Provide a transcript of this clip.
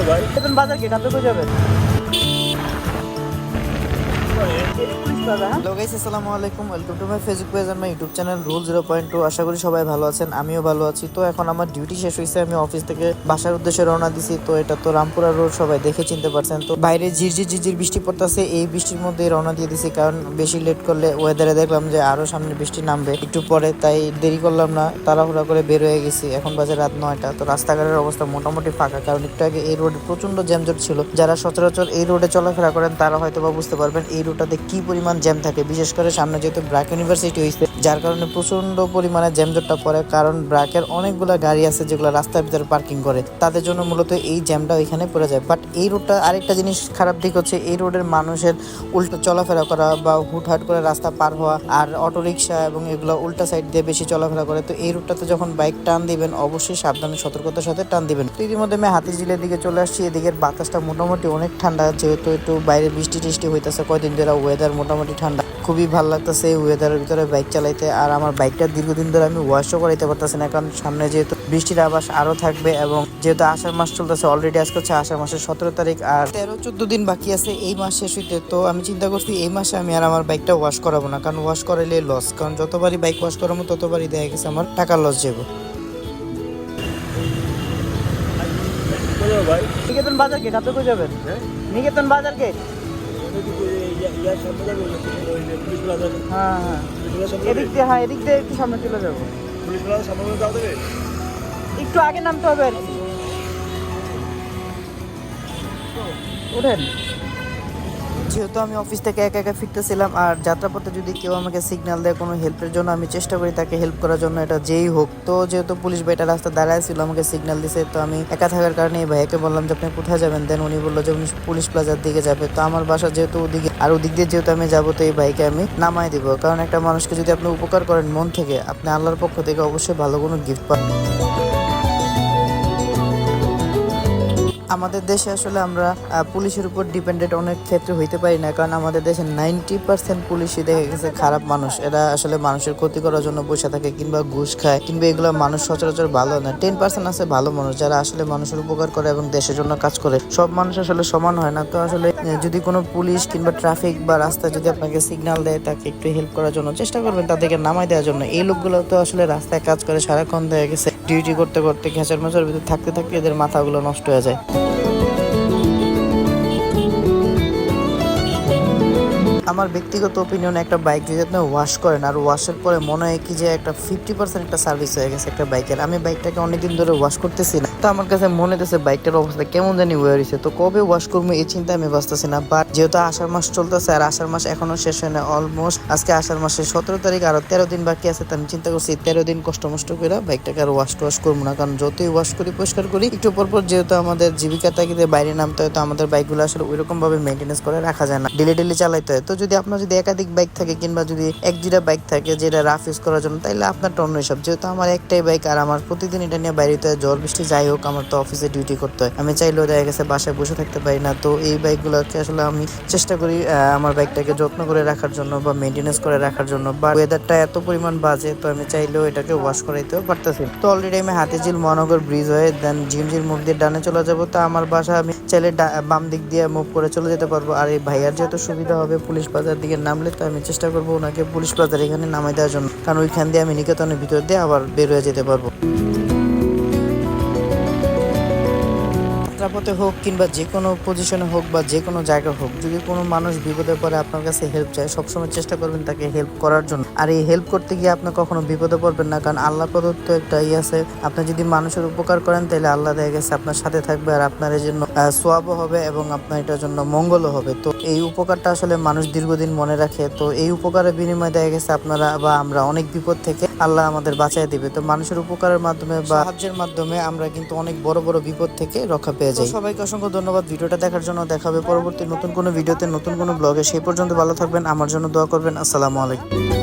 ভাই বাজার গেট আপনি কই যাবেন? হ্যালো গাইস, আসসালামু আলাইকুম। Welcome to my Facebook page and my YouTube channel রুল 0.2। আশা করি সবাই ভালো আছেন, আমিও ভালো আছি। তো এখন আমার ডিউটি শেষ হয়েছে, আমি অফিস থেকে বাসার উদ্দেশ্যে রওনা দিছি। তো এটা তো রামপুরা রোড, সবাই দেখে চিনতে পারছেন। তো বাইরে ঝিরঝির বৃষ্টি পড়তেছে, এই বৃষ্টির মধ্যে রওনা দিয়ে দিছি, কারণ বেশি লেট করলে ওয়েদারে দেখলাম যে আরো সামনে বৃষ্টি নামবে একটু পরে, তাই দেরি করলাম না, তাড়াহুড়া করে বের হয়ে গেছি। এখন বাজে রাত 9টা। তো রাস্তাঘাটের অবস্থা মোটামুটি ফাঁকা, কারণ একটু আগে এই রোডে প্রচন্ড জ্যামজট ছিল। যারা সচরাচর এই রোডে চলাফেরা করেন তারা হয়তো বা বুঝতে পারবেন এই রোডটাতে কি পরিমাণ জ্যাম থাকে। বিশেষ করে সামনে যেহেতু ব্র্যাক ইউনিভার্সিটি হয়েছে, যার কারণে প্রচন্ড পরিমাণে জ্যামজটটা পড়ে, কারণ ব্র্যাকের অনেকগুলো গাড়ি আছে যেগুলো রাস্তার ভিতরে পার্কিং করে, তাদের জন্য মূলত এই জ্যামটা ওইখানে পড়ে যায়। বাট এই রোডটা আরেকটা জিনিস খারাপ দিক হচ্ছে, এই রোডের মানুষের উল্টো চলাফেরা করা বা হুটহাট করে রাস্তা পার হওয়া, আর অটোরিকশা এবং এগুলো উল্টা সাইড দিয়ে বেশি চলাফেরা করে। তো এই রোডটাতে যখন বাইক টান দিবেন অবশ্যই সাবধানে সতর্কতার সাথে টান দিবেন। তো ইতিমধ্যে আমি হাতিঝিলের দিকে চলে আসছি। এদিকের বাতাসটা মোটামুটি অনেক ঠান্ডা, যেহেতু একটু বাইরে বৃষ্টি টিষ্টি হইতেছে কয়দিন ধরে, ওয়েদার মোটামুটি ঠান্ডা, খুবই ভালো লাগতেছে এই ওয়েদারের ভিতরে বাইক চালাইতে। আর আমার বাইকটা দীর্ঘদিন ধরে আমি ওয়াশও করাইতে পারতেছি না, কারণ সামনে যেহেতু বৃষ্টির আভাস আরো থাকবে, এবং যেহেতু আষাঢ় মাস চলতেছে, অলরেডি আজকে হচ্ছে আষাঢ় মাসের 17 তারিখ, আর 13-14 দিন বাকি আছে এই মাস শেষ হইতে। তো আমি চিন্তা করছি এই মাসে আমি আর আমার বাইকটা ওয়াশ করাবো না, কারণ ওয়াশ করাইলে লস, কারণ যতবারই বাইক ওয়াশ করাবো ততবারই দেখা গেছে আমার টাকার লস যাবো। ভাই নিকেতন বাজার গেট আপনি কই যাবেন? নিকেতন বাজার গেট। হ্যাঁ হ্যাঁ, এদিক দিয়ে একটু সামনে চলে যাবো, একটু আগে নামতে হবে আর কি। উঠেন। যেহেতু আমি অফিস থেকে একা একা ফিরতেছিলাম, আর যাত্রাপথে যদি কেউ আমাকে সিগন্যাল দেয় কোনো হেল্পের জন্য, আমি চেষ্টা করি তাকে হেল্প করার জন্য, এটা যেই হোক। তো যেহেতু পুলিশ ভাইটা রাস্তা দাঁড়ায় ছিল, আমাকে সিগন্যাল দিছে, তো আমি একা থাকার কারণে এই ভাইয়াকে বললাম যে আপনি কোথায় যাবেন। দেন উনি বললো যে উনি পুলিশ প্লাজার দিকে যাবে। তো আমার বাসা যেহেতু ওদিকে, আর ওদিক দিয়ে যেহেতু আমি যাবো, তো এই ভাইকে আমি নামাই দিব, কারণ একটা মানুষকে যদি আপনি উপকার করেন মন থেকে, আপনি আল্লাহর পক্ষ থেকে অবশ্যই ভালো কোনো গিফট পাবেন। আমাদের দেশে আসলে আমরা পুলিশের উপর ডিপেন্ডেন্ট অনেক ক্ষেত্রে হইতে পারি না, কারণ আমাদের দেশে 90% পুলিশই দেখা গেছে খারাপ মানুষ। এরা আসলে মানুষের ক্ষতি করার জন্য বসে থাকে, কিংবা ঘুষ খায়, কিংবা এগুলো মানুষ সচরাচর ভালো না। 10% আছে ভালো মানুষ, যারা আসলে মানুষের উপকার করে এবং দেশের জন্য কাজ করে। সব মানুষ আসলে সমান হয় না। তো আসলে যদি কোনো পুলিশ কিংবা ট্রাফিক বা রাস্তায় যদি আপনাকে সিগন্যাল দেয়, তাকে একটু হেল্প করার জন্য চেষ্টা করবেন, তাদেরকে নামাই দেওয়ার জন্য। এই লোকগুলো তো আসলে রাস্তায় কাজ করে সারাক্ষণ, দেখা গেছে ডিউটি করতে করতে ঘেঁচার মেচার ভিতরে থাকতে থাকতে এদের মাথাগুলো নষ্ট হয়ে যায়। আমার ব্যক্তিগত ওপিনিয়ন, একটা বাইক যদি আপনি ওয়াশ করেন আর ওয়াশের পরে মনে হয় কি যে একটা 50% একটা সার্ভিস হয়ে গেছে একটা বাইকের। আমি বাইকটাকে অনেকদিন ধরে ওয়াশ করতেছি না, তো আমার কাছে মনে হতেছে বাইকটার অবস্থা কেমন জানি হয়ে রয়েছে। তো কবে ওয়াশ করবো এই চিন্তা আমি বাঁচতেছি না। বাট যেহেতু আষাঢ় মাস চলতেছে, আর আষাঢ় মাস এখনো শেষ হয় না, অলমোস্ট আজকে আষাঢ় মাসের 17 তারিখ, আরো 13 দিন বাকি আছে। তো আমি চিন্তা করছি 13 দিন কষ্ট মষ্ট করে বাইকটাকে আর ওয়াশ করবো না, কারণ যতই ওয়াশ করি পরিষ্কার করি একটু পর যেহেতু আমাদের জীবিকা তাগিদে বাইরে নামতে হয়, তো আমাদের বাইকগুলো আসলে ওইরকম ভাবে মেনটেন্স করে রাখা যায় না, ডেলি চালাইতে হয়। তো যদি আপনার যদি একাধিক বাইক থাকে, কিংবা যদি এক দুইটা বাইক থাকে যেটা রাফ ইউজ করার জন্য, তাইলে আপনারটা অন্য হিসাব। যেহেতু আমার একটাই বাইক, আর আমার প্রতিদিন এটা নিয়ে বাইরেতে হয়, ঝড় বৃষ্টি যাই হোক, আমার তো অফিসে ডিউটি করতে হয়, আমি চাইলেও দেখা গেছে বাসায় বসে থাকতে পারি না। তো এই বাইকগুলোকে আসলে আমি চেষ্টা করি আমার বাইকটাকে যত্ন করে রাখার জন্য বা মেনটেন্স করে রাখার জন্য। বা ওয়েদারটা এত পরিমাণ বাজে, তো আমি চাইলেও এটাকে ওয়াশ করাইতেও পারতেছি। তো অলরেডি আমি হাতিঝিল মহানগর ব্রিজ হয়ে দেন ঝিমঝির মুখ দিয়ে ডানে চলে যাবো। তো আমার বাসা আমি চাইলে বাম দিক দিয়ে মুভ করে চলে যেতে পারবো। আর এই ভাইয়ার যেহেতু সুবিধা হবে পুলিশ বাজার দিকে নামলে, তো আমি চেষ্টা করবো ওনাকে পুলিশ প্লাজার এখানে নামাই দেওয়ার জন্য, কারণ ওইখান দিয়ে আমি নিকেতনের ভিতর দিয়ে আবার বের হয়ে যেতে পারবো। যাত্রাপথে হোক কিংবা যে কোনো পজিশনে হোক বা যে কোনো জায়গায় হোক, যদি কোনো মানুষ বিপদে পড়ে আপনার কাছে হেল্প চায়, সবসময় চেষ্টা করবেন তাকে হেল্প করার জন্য। আর এই হেল্প করতে গিয়ে আপনি কখনো বিপদে পড়বেন না, কারণ আল্লাহ প্রদত্ত একটা আছে, আপনি যদি মানুষের উপকার করেন তাহলে আল্লাহ দেখা গেছে আপনার সাথে থাকবে, আর আপনার এই জন্য সোয়াবও হবে এবং আপনার এটার জন্য মঙ্গলও হবে। তো এই উপকারটা আসলে মানুষ দীর্ঘদিন মনে রাখে। তো এই উপকারের বিনিময়ে দেখা গেছে আপনারা বা আমরা অনেক বিপদ থেকে আল্লাহ আমাদের বাঁচায় দিবে। তো মানুষের উপকারের মাধ্যমে বা সাহায্যের মাধ্যমে আমরা কিন্তু অনেক বড় বড় বিপদ থেকে রক্ষা পেয়ে যাই। সবাইকে অসংখ্য ধন্যবাদ ভিডিওটা দেখার জন্য। দেখা হবে পরবর্তী নতুন কোনো ভিডিওতে, নতুন কোনো ব্লগে। সেই পর্যন্ত ভালো থাকবেন, আমার জন্য দোয়া করবেন। আসসালামু আলাইকুম।